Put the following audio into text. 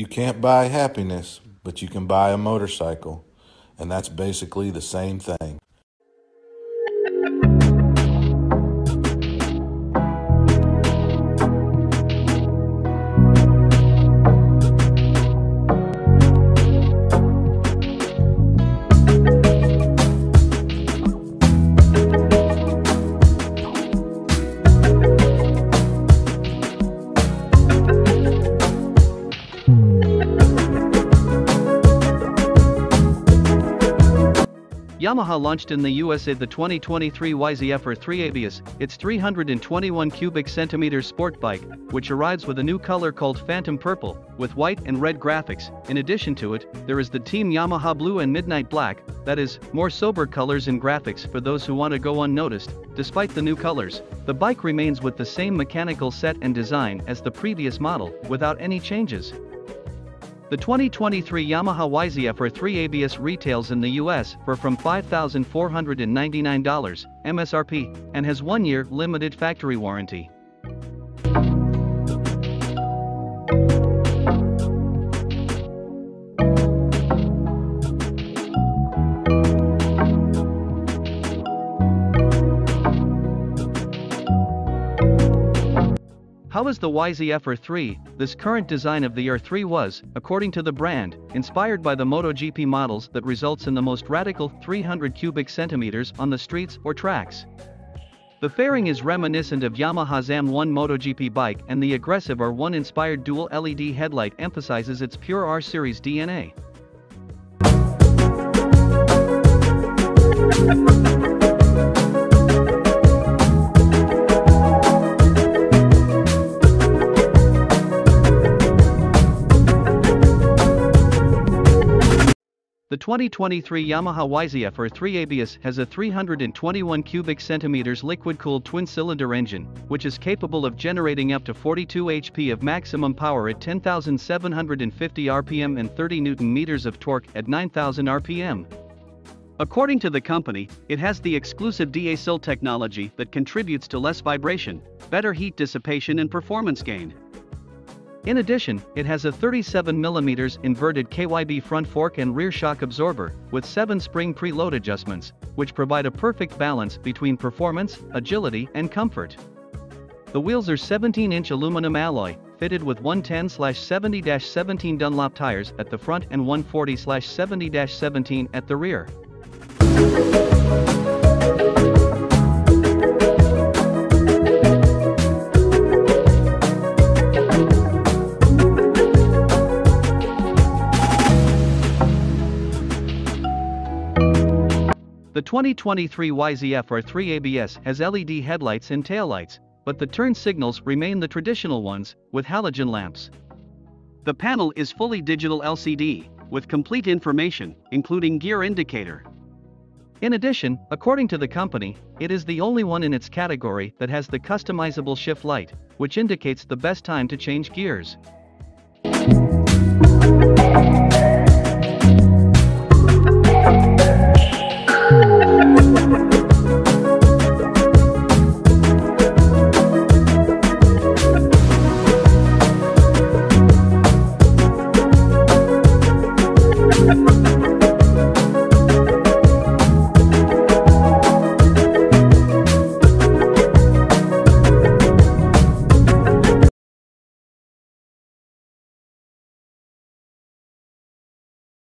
You can't buy happiness, but you can buy a motorcycle, and that's basically the same thing. Yamaha launched in the USA the 2023 YZF R3 ABS, its 321 cubic centimeters sport bike, which arrives with a new color called Phantom Purple, with white and red graphics. In addition to it, there is the Team Yamaha Blue and Midnight Black, that is, more sober colors and graphics for those who want to go unnoticed. Despite the new colors, the bike remains with the same mechanical set and design as the previous model, without any changes. The 2023 Yamaha YZF R3 ABS retails in the US for from $5,499 MSRP and has 1-year limited factory warranty. How is the YZF R3? This current design of the R3 was, according to the brand, inspired by the MotoGP models that results in the most radical 300 cubic centimeters on the streets or tracks. The fairing is reminiscent of Yamaha's M1 MotoGP bike, and the aggressive R1 inspired dual LED headlight emphasizes its pure R series DNA. The 2023 Yamaha YZF R3 ABS has a 321 cubic centimeters liquid-cooled twin-cylinder engine, which is capable of generating up to 42 HP of maximum power at 10,750 RPM and 30 Nm of torque at 9,000 RPM. According to the company, it has the exclusive DA-SIL technology that contributes to less vibration, better heat dissipation and performance gain. In addition, it has a 37mm inverted KYB front fork and rear shock absorber, with 7 spring preload adjustments, which provide a perfect balance between performance, agility, and comfort. The wheels are 17-inch aluminum alloy, fitted with 110/70-17 Dunlop tires at the front and 140/70-17 at the rear. The 2023 YZF R3 ABS has LED headlights and taillights, but the turn signals remain the traditional ones, with halogen lamps. The panel is fully digital LCD, with complete information, including gear indicator. In addition, according to the company, it is the only one in its category that has the customizable shift light, which indicates the best time to change gears.